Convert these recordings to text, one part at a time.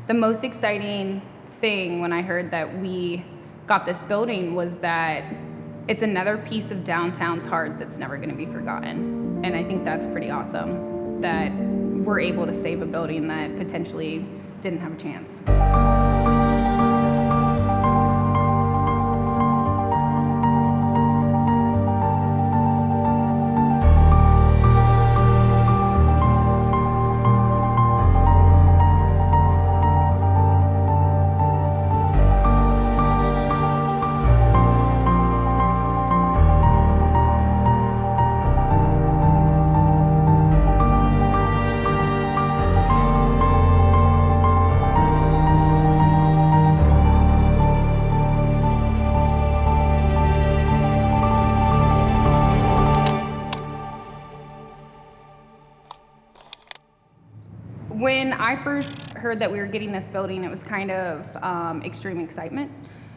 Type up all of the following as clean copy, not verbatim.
The most exciting thing when I heard that we got this building was that it's another piece of downtown's heart that's never going to be forgotten. And I think that's pretty awesome that we're able to save a building that potentially didn't have a chance. When I first heard that we were getting this building, it was kind of extreme excitement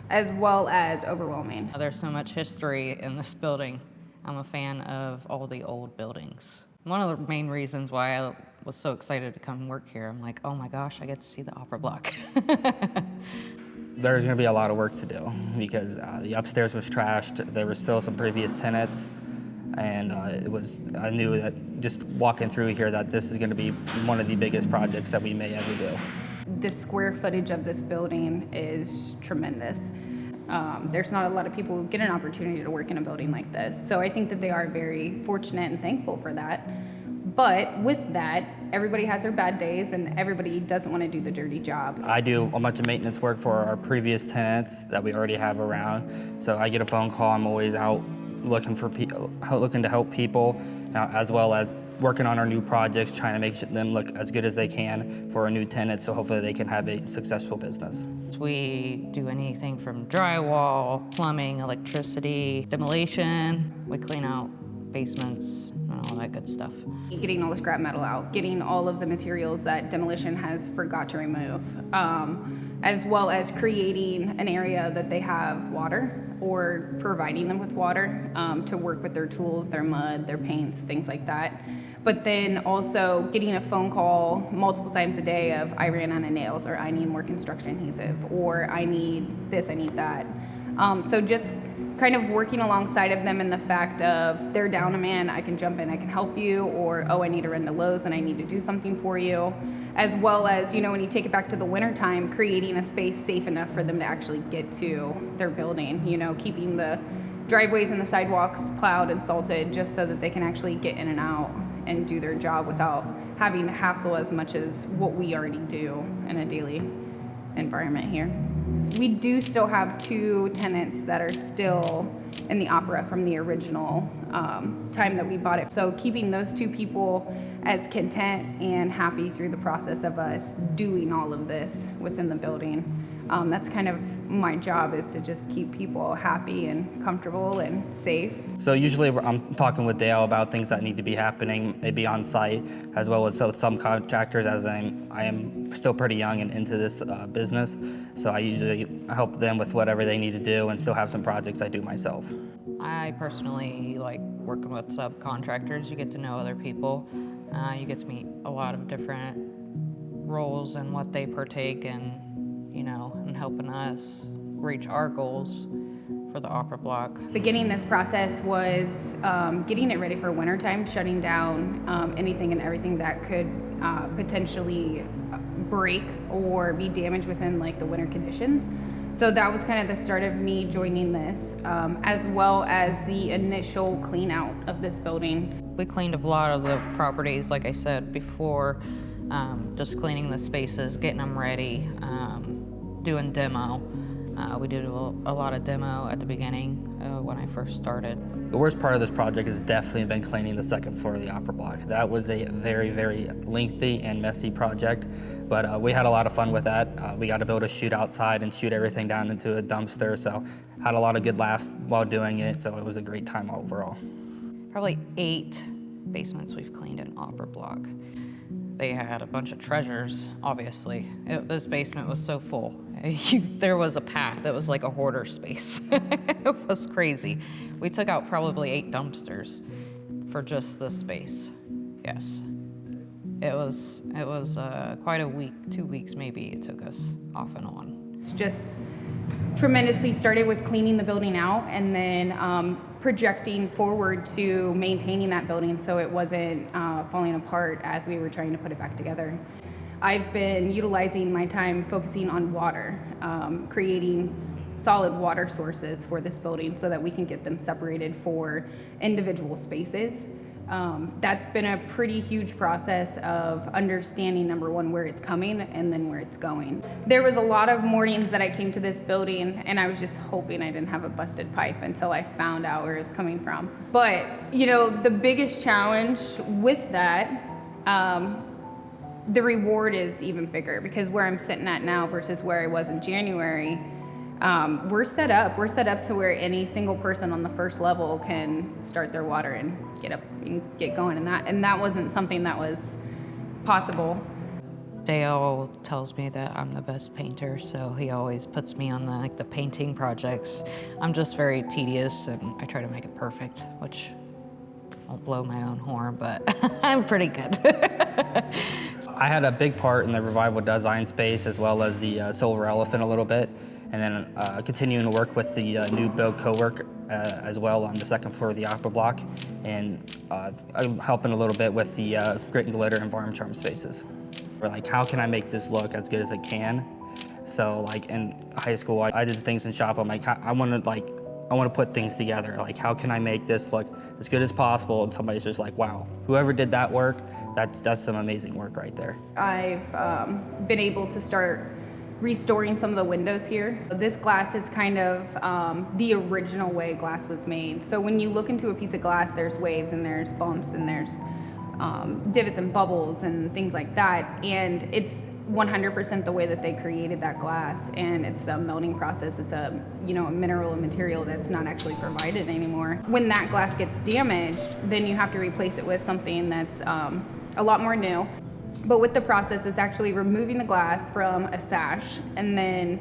as well as overwhelming. There's so much history in this building. I'm a fan of all the old buildings. One of the main reasons why I was so excited to come work here, I'm like, oh my gosh, I get to see the opera block. There's going to be a lot of work to do because the upstairs was trashed. There were still some previous tenants. And I knew that just walking through here that this is going to be one of the biggest projects that we may ever do. The square footage of this building is tremendous. There's not a lot of people who get an opportunity to work in a building like this. So I think that they are very fortunate and thankful for that. But with that, everybody has their bad days and everybody doesn't want to do the dirty job. I do a bunch of maintenance work for our previous tenants that we already have around. So I get a phone call, I'm always out looking to help people, as well as working on our new projects, trying to make them look as good as they can for our new tenants, so hopefully they can have a successful business. We do anything from drywall, plumbing, electricity, demolition. We clean out basements and all that good stuff. Getting all the scrap metal out, getting all of the materials that demolition has forgot to remove, as well as creating an area that they have water or providing them with water to work with their tools, their mud, their paints, things like that. But then also getting a phone call multiple times a day of I ran out of nails, or I need more construction adhesive, or I need this, I need that. So just kind of working alongside of them in the fact of they're down a man, I can jump in, I can help you, or oh, I need to run to Lowe's and I need to do something for you. As well as, when you take it back to the winter time, creating a space safe enough for them to actually get to their building, keeping the driveways and the sidewalks plowed and salted just so that they can actually get in and out and do their job without having to hassle as much as what we already do in a daily environment here. We do still have 2 tenants that are still in the opera from the original time that we bought it. So keeping those 2 people as content and happy through the process of us doing all of this within the building. That's kind of my job, is to just keep people happy and comfortable and safe. So usually I'm talking with Dale about things that need to be happening, maybe on site, as well as some contractors, as I am still pretty young and into this business. So I usually help them with whatever they need to do and still have some projects I do myself. I personally like working with subcontractors. You get to know other people. You get to meet a lot of different roles and what they partake in, and helping us reach our goals for the opera block. Beginning this process was getting it ready for wintertime, shutting down anything and everything that could potentially break or be damaged within the winter conditions. So that was kind of the start of me joining this, as well as the initial clean out of this building. We cleaned a lot of the properties, like I said before, just cleaning the spaces, getting them ready, doing demo. We did a lot of demo at the beginning when I first started. The worst part of this project has definitely been cleaning the second floor of the opera block. That was a very, very lengthy and messy project, but we had a lot of fun with that. We got to be able to shoot outside and shoot everything down into a dumpster, so had a lot of good laughs while doing it, so it was a great time overall. Probably 8 basements we've cleaned in opera block. They had a bunch of treasures, obviously. This basement was so full. There was a path that was like a hoarder space. It was crazy. We took out probably 8 dumpsters for just this space. Yes. It was quite a week, 2 weeks maybe it took us off and on. It's just tremendously started with cleaning the building out and then projecting forward to maintaining that building so it wasn't falling apart as we were trying to put it back together. I've been utilizing my time focusing on water, creating solid water sources for this building so that we can get them separated for individual spaces. That's been a pretty huge process of understanding, number one, where it's coming and then where it's going. There was a lot of mornings that I came to this building and I was just hoping I didn't have a busted pipe until I found out where it was coming from. But, you know, the biggest challenge with that, the reward is even bigger because where I'm sitting at now versus where I was in January, we're set up to where any single person on the first level can start their water and get up and get going, and that wasn't something that was possible. Dale tells me that I'm the best painter, so he always puts me on the painting projects. I'm just very tedious and I try to make it perfect, which won't blow my own horn, but I'm pretty good. I had a big part in the revival design space as well as the Silver Elephant a little bit, and then continuing to work with the new build co-work as well on the second floor of the Opera Block, and I'm helping a little bit with the Grit and Glitter and Varm Charm spaces. We're like, how can I make this look as good as it can? So like in high school, I did things in shop. I'm like, I want to put things together. Like, how can I make this look as good as possible? And somebody's just like, wow, whoever did that work, that's some amazing work right there. I've been able to start restoring some of the windows here. This glass is kind of the original way glass was made. So when you look into a piece of glass, there's waves and there's bumps and there's divots and bubbles and things like that. And it's 100% the way that they created that glass. And it's a melting process. It's a mineral and material that's not actually provided anymore. When that glass gets damaged, then you have to replace it with something that's a lot more new. But with the process, it's actually removing the glass from a sash and then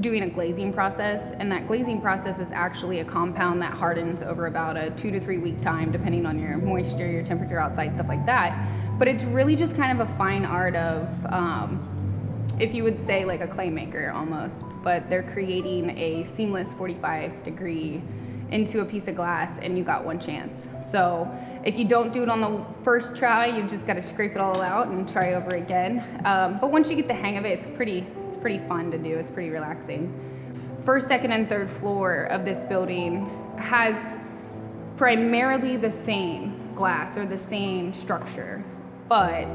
doing a glazing process. And that glazing process is actually a compound that hardens over about a 2 to 3 week time, depending on your moisture, your temperature outside, stuff like that. But it's really just kind of a fine art of, if you would say like a clay maker almost, but they're creating a seamless 45-degree into a piece of glass and you got one chance. So if you don't do it on the first try, you've just got to scrape it all out and try over again. But once you get the hang of it, it's pretty fun to do. It's pretty relaxing. First, second, and third floor of this building has primarily the same glass or the same structure, but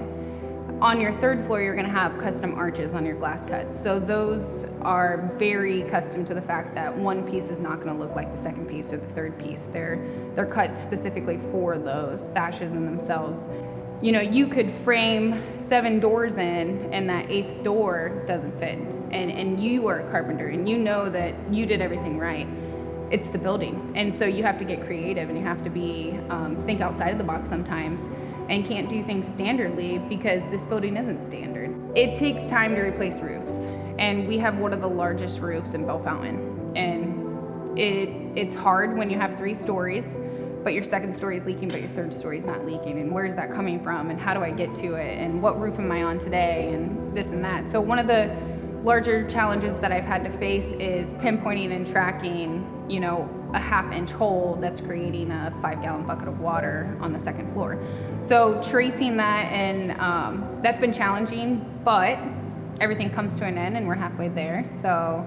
on your third floor, you're gonna have custom arches on your glass cuts. So those are very custom to the fact that one piece is not gonna look like the second piece or the third piece. They're cut specifically for those sashes in themselves. You know, you could frame 7 doors in and that 8th door doesn't fit. And you are a carpenter and you know that you did everything right. It's the building. And so you have to get creative and you have to be, think outside of the box sometimes and can't do things standardly because this building isn't standard. It takes time to replace roofs. And we have one of the largest roofs in Bellefontaine. And it's hard when you have 3 stories, but your second story is leaking, but your third story is not leaking. And where's that coming from? And how do I get to it? And what roof am I on today? And this and that. So one of the larger challenges that I've had to face is pinpointing and tracking, a 1/2-inch hole that's creating a 5-gallon bucket of water on the second floor. So tracing that, and that's been challenging, but everything comes to an end and we're halfway there. So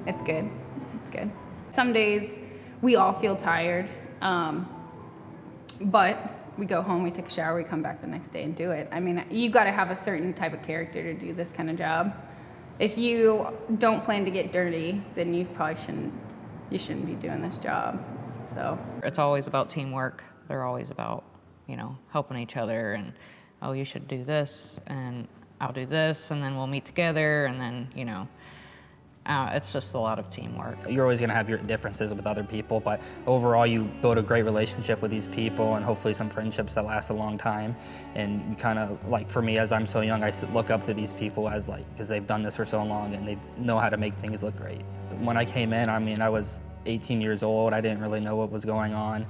it's good, it's good. Some days we all feel tired, but we go home, we take a shower, we come back the next day and do it. I mean, you gotta have a certain type of character to do this kind of job. If you don't plan to get dirty, then you probably shouldn't be doing this job. So it's always about teamwork. They're always about, helping each other and, oh, you should do this and I'll do this and then we'll meet together and then, it's just a lot of teamwork. You're always gonna have your differences with other people, but overall you build a great relationship with these people and hopefully some friendships that last a long time. And you kind of, like for me, as I'm so young, I look up to these people as because they've done this for so long and they know how to make things look great. When I came in, I was 18 years old. I didn't really know what was going on.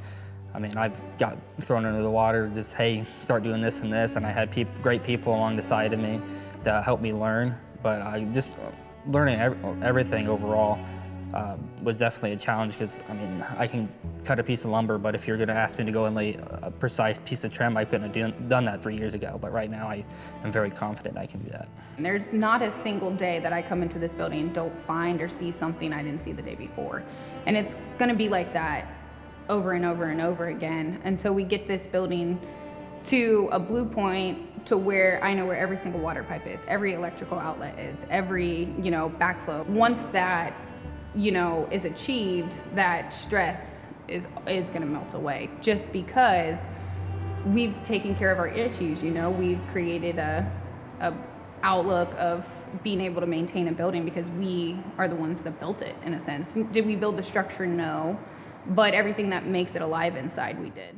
I mean, I've got thrown into the water, just, hey, start doing this and this, and I had great people along the side of me to help me learn, but I just, learning everything overall was definitely a challenge, because, I mean, I can cut a piece of lumber, but if you're gonna ask me to go and lay a precise piece of trim, I couldn't have done that 3 years ago, but right now I am very confident I can do that. There's not a single day that I come into this building and don't find or see something I didn't see the day before. And it's gonna be like that over and over and over again until we get this building to a blue point to where I know where every single water pipe is, every electrical outlet is, every, backflow. Once that, is achieved, that stress is gonna melt away, just because we've taken care of our issues. We've created a outlook of being able to maintain a building because we are the ones that built it, in a sense. Did we build the structure? No, but everything that makes it alive inside, we did.